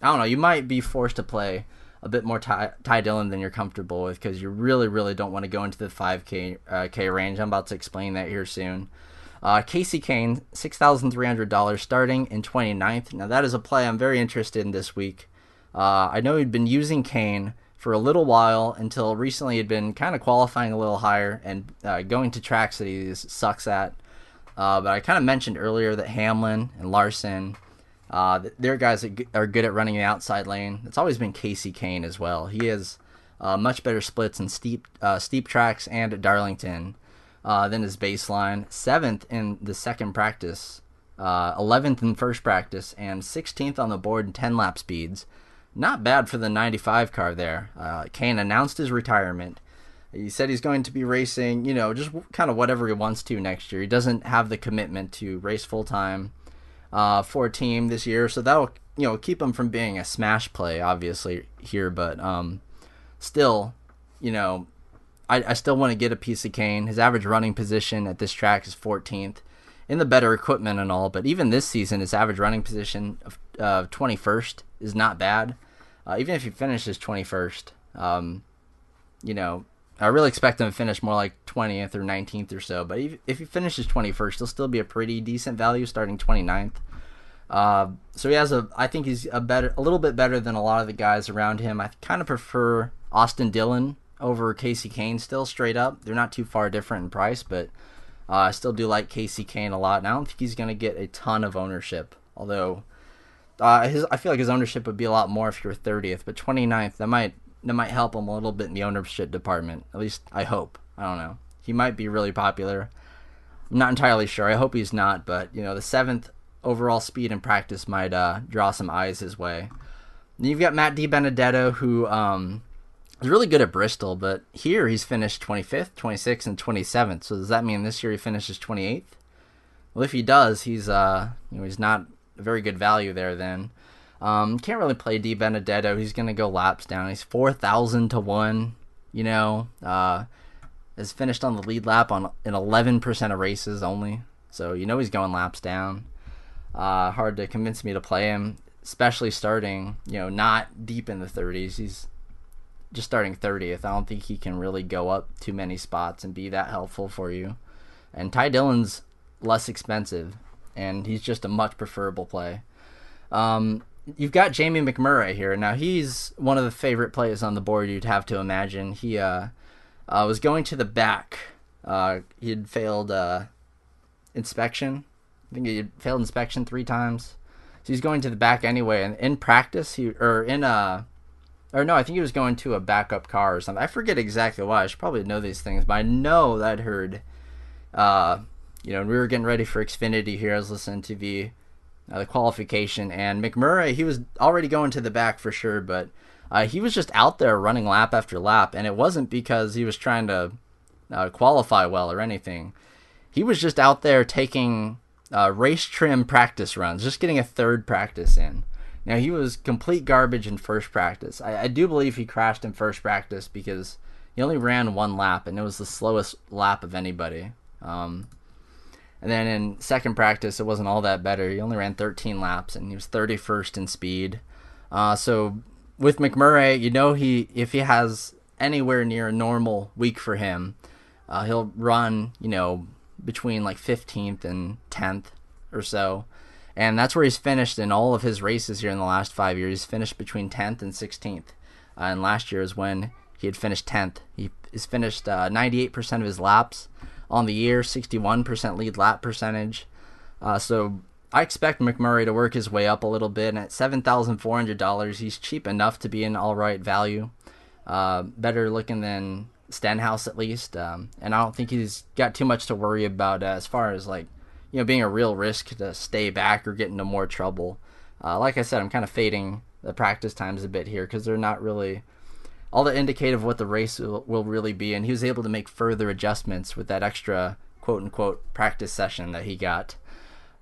don't know. You might be forced to play a bit more Ty Dillon than you're comfortable with, because you really, really don't want to go into the 5K range. I'm about to explain that here soon. Cain, $6,300 starting in 29th. Now that is a play I'm very interested in this week. I know he'd been using Cain for a little while until recently. He'd been kind of qualifying a little higher and going to tracks that he sucks at. But I kind of mentioned earlier that Hamlin and Larson, they're guys that are good at running the outside lane. It's always been Cain as well. He has much better splits in steep tracks and at Darlington than his baseline. 7th in the second practice, 11th in first practice, and 16th on the board in 10 lap speeds. Not bad for the 95 car there. Cain announced his retirement. He said he's going to be racing, just kind of whatever he wants to next year. He doesn't have the commitment to race full-time for a team this year, so that'll keep him from being a smash play, obviously, here. But still, I still want to get a piece of Cain. His average running position at this track is 14th, in the better equipment and all. But even this season, his average running position of 21st is not bad. Even if he finishes 21st, I really expect him to finish more like 20th or 19th or so. But if he finishes 21st, he'll still be a pretty decent value starting 29th. So he has I think he's a little bit better than a lot of the guys around him. I kind of prefer Austin Dillon over Cain still, straight up. They're not too far different in price, but I still do like Cain a lot. And I don't think he's going to get a ton of ownership, although I feel like his ownership would be a lot more if you're 30th. But 29th, that might help him a little bit in the ownership department. At least I hope. I don't know. He might be really popular. I'm not entirely sure. I hope he's not. But, the 7th overall speed in practice might draw some eyes his way. Then you've got Matt Dibenedetto, who is really good at Bristol. But here he's finished 25th, 26th, and 27th. So does that mean this year he finishes 28th? Well, if he does, he's he's not a very good value there then. Can't really play Dibenedetto. He's going to go laps down. He's 4,000 to 1, has finished on the lead lap in 11% of races only. So, he's going laps down. Hard to convince me to play him, especially starting, not deep in the 30s. He's just starting 30th. I don't think he can really go up too many spots and be that helpful for you. And Ty Dillon's less expensive, and he's just a much preferable play. You've got Jamie Mcmurray here. Now, he's one of the favorite plays on the board, you'd have to imagine. He was going to the back. He had failed inspection I think he failed inspection 3 times. So he's going to the back anyway. And in practice, I think he was going to a backup car or something. I forget exactly why. I should probably know these things, but I know that I'd heard, we were getting ready for Xfinity here. I was listening to the qualification, and Mcmurray, he was already going to the back for sure, but he was just out there running lap after lap, and it wasn't because he was trying to qualify well or anything. He was just out there taking race trim practice runs, just getting a third practice in. Now, he was complete garbage in first practice. I do believe he crashed in first practice because he only ran 1 lap, and it was the slowest lap of anybody. And then in second practice, it wasn't all that better. He only ran 13 laps, and he was 31st in speed. So with McMurray, if he has anywhere near a normal week for him, he'll run, between like 15th and 10th or so. And that's where he's finished in all of his races here in the last 5 years. He's finished between 10th and 16th. And last year is when he had finished 10th. He has finished 98% of his laps on the year, 61% lead lap percentage. So I expect McMurray to work his way up a little bit. And at $7,400, he's cheap enough to be an all right value. Better looking than Stenhouse at least. And I don't think he's got too much to worry about as far as being a real risk to stay back or get into more trouble. Like I said, I'm kind of fading the practice times a bit here because they're not really all that indicative of what the race will really be. And he was able to make further adjustments with that extra quote-unquote practice session that he got.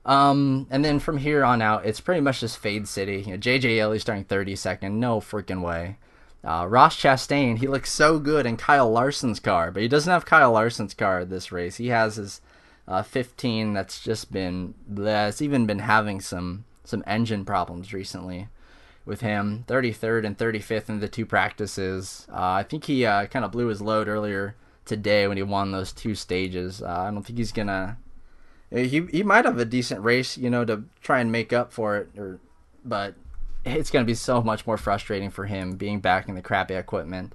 And then from here on out, it's pretty much just fade city. JJ Yeley starting 32nd. No freaking way. Ross Chastain, he looks so good in Kyle Larson's car, but he doesn't have Kyle Larson's car at this race. He has his 15 that's just been bleh. It's even been having some engine problems recently with him. 33rd and 35th in the 2 practices. I think he kind of blew his load earlier today when he won those 2 stages. I don't think he's gonna. He might have a decent race, to try and make up for it, but it's gonna be so much more frustrating for him being back in the crappy equipment.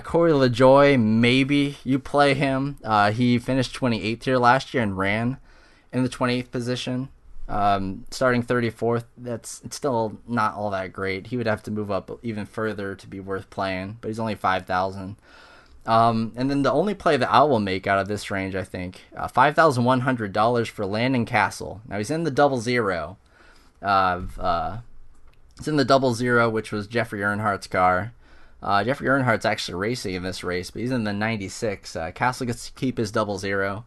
Corey Lajoie, maybe you play him. He finished 28th here last year and ran in the 28th position. Starting 34th, it's still not all that great. He would have to move up even further to be worth playing, but he's only 5,000. And then the only play that I will make out of this range, I think, $5,100 for Landon Castle. Now, he's in the 0-0. It's in the 0-0, which was Jeffrey Earnhardt's car. Jeffrey Earnhardt's actually racing in this race, but he's in the 96. Castle gets to keep his 0-0.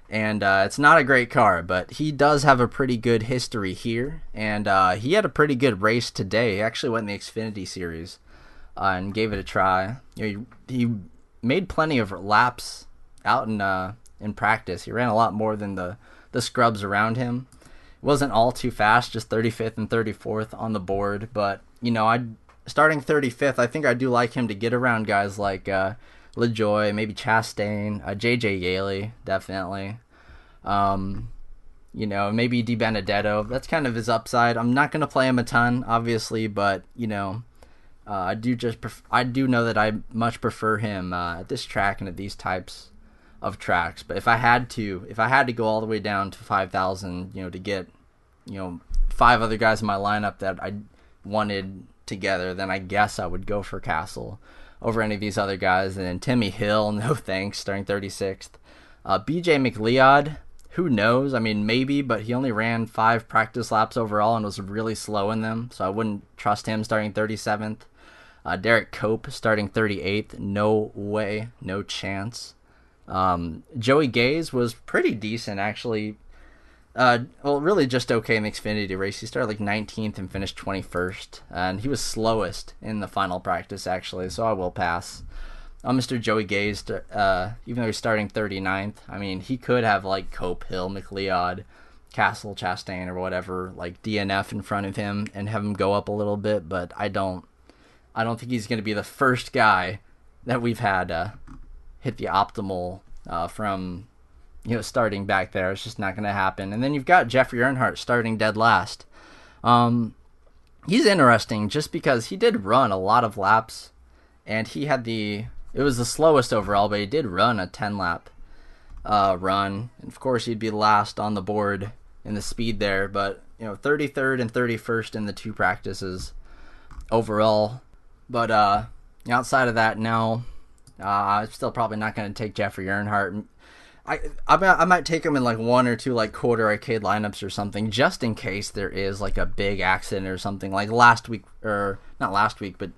And it's not a great car, but he does have a pretty good history here. And he had a pretty good race today. He actually went in the Xfinity Series and gave it a try. He made plenty of laps out in practice. He ran a lot more than the scrubs around him. It wasn't all too fast, just 35th and 34th on the board. But, starting 35th, I think I do like him to get around guys like Lajoie, maybe Chastain, JJ Yeley, definitely. Maybe Dibenedetto. That's kind of his upside. I'm not going to play him a ton, obviously, but, I do know that I much prefer him at this track and at these types of tracks. But if I had to go all the way down to 5,000, to get, 5 other guys in my lineup that I wanted together, then I guess I would go for Castle over any of these other guys. And then Timmy Hill, no thanks, starting 36th. BJ McLeod, who knows? I mean, maybe, but he only ran 5 practice laps overall and was really slow in them, so I wouldn't trust him starting 37th. Derek Cope starting 38th. No way, no chance. Joey Gaze was pretty decent, actually. Really just okay in the Xfinity race. He started 19th and finished 21st, and he was slowest in the final practice, actually, so I will pass. Mr. Joey Gaze, even though he's starting 39th, I mean, he could have Cope, Hill, McLeod, Castle, Chastain, or whatever, DNF in front of him and have him go up a little bit, but I don't think he's going to be the first guy that we've had hit the optimal from starting back there. It's just not going to happen. And then you've got Jeffrey Earnhardt starting dead last. He's interesting just because he did run a lot of laps, and he had it was the slowest overall, but he did run a 10-lap run. And of course, he'd be last on the board in the speed there, but 33rd and 31st in the 2 practices overall. But outside of that, no, I'm still probably not going to take Jeffrey Earnhardt. I might take him in like 1 or 2 like quarter arcade lineups or something, just in case there is like a big accident or something, like last week, or not last week, but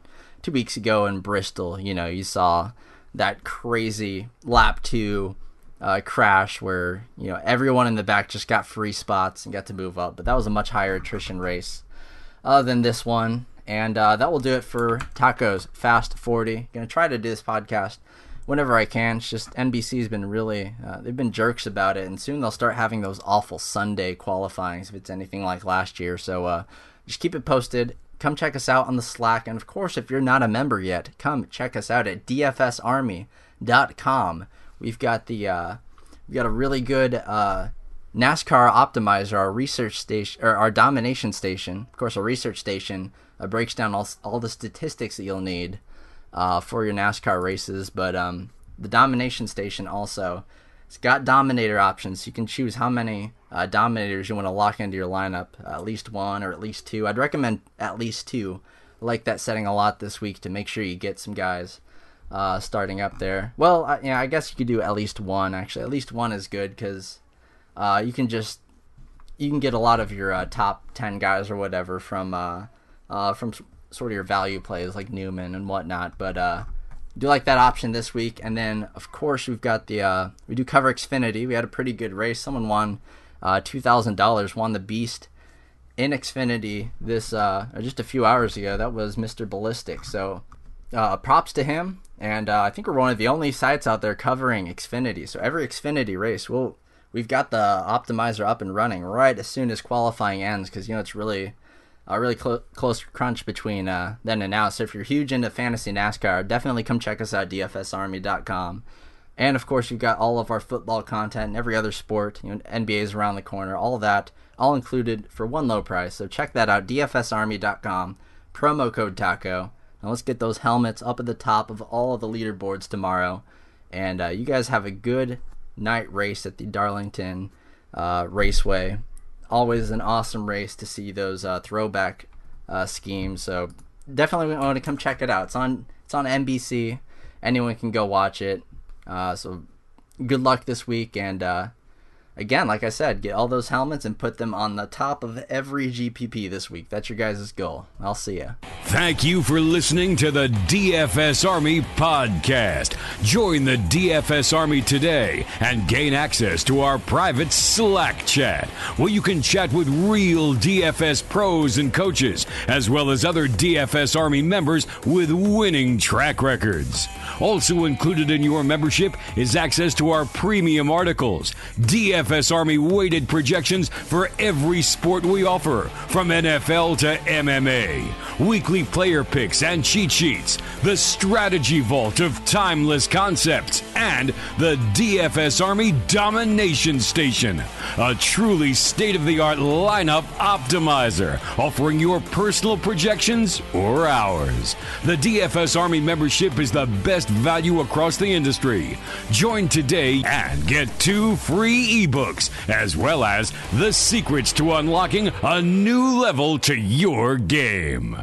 2 weeks ago in Bristol. You saw that crazy lap 2 crash where everyone in the back just got free spots and got to move up, but that was a much higher attrition race than this one. And that will do it for Taco's Fast 40. Gonna try to do this podcast whenever I can. It's just NBC's been really they've been jerks about it, and soon they'll start having those awful Sunday qualifyings if it's anything like last year. So just keep it posted. Come check us out on the Slack, and of course, if you're not a member yet, come check us out at dfsarmy.com. We've got a really good NASCAR optimizer, our research station, or our domination station. Of course, our research station breaks down all the statistics that you'll need for your NASCAR races. But the domination station also, it's got dominator options. You can choose how many dominators you want to lock into your lineup, at least 1 or at least 2. I'd recommend at least 2. I like that setting a lot this week to make sure you get some guys starting up there. Well, I guess you could do at least 1, actually. At least 1 is good because you can get a lot of your top 10 guys or whatever from sort of your value plays like Newman and whatnot. But do like that option this week. And then of course we've got we do cover Xfinity. We had a pretty good race. Someone won $2,000, won the Beast in Xfinity this just a few hours ago. That was Mr. Ballistic. So props to him. And I think we're one of the only sites out there covering Xfinity. So every Xfinity race, we've got the optimizer up and running right as soon as qualifying ends, because it's really a really close crunch between then and now. So if you're huge into fantasy NASCAR, definitely come check us out, dfsarmy.com. And of course, you've got all of our football content and every other sport. NBA is around the corner. All of that, all included for one low price. So check that out, dfsarmy.com. Promo code TACO. Now let's get those helmets up at the top of all of the leaderboards tomorrow. And you guys have a good night race at the Darlington Raceway. Always an awesome race to see those throwback schemes. So definitely want to come check it out. It's on NBC. Anyone can go watch it. So good luck this week. And again, like I said, get all those helmets and put them on the top of every GPP this week. That's your guys' goal. I'll see ya. Thank you for listening to the DFS Army podcast. Join the DFS Army today and gain access to our private Slack chat, where you can chat with real DFS pros and coaches, as well as other DFS Army members with winning track records. Also included in your membership is access to our premium articles, DFS Army weighted projections for every sport we offer, from NFL to MMA, weekly player picks and cheat sheets, the strategy vault of timeless concepts, and the DFS Army Domination Station, a truly state-of-the-art lineup optimizer, offering your personal projections or ours. The DFS Army membership is the best value across the industry. Join today and get 2 free ebooks, as well as the secrets to unlocking a new level to your game.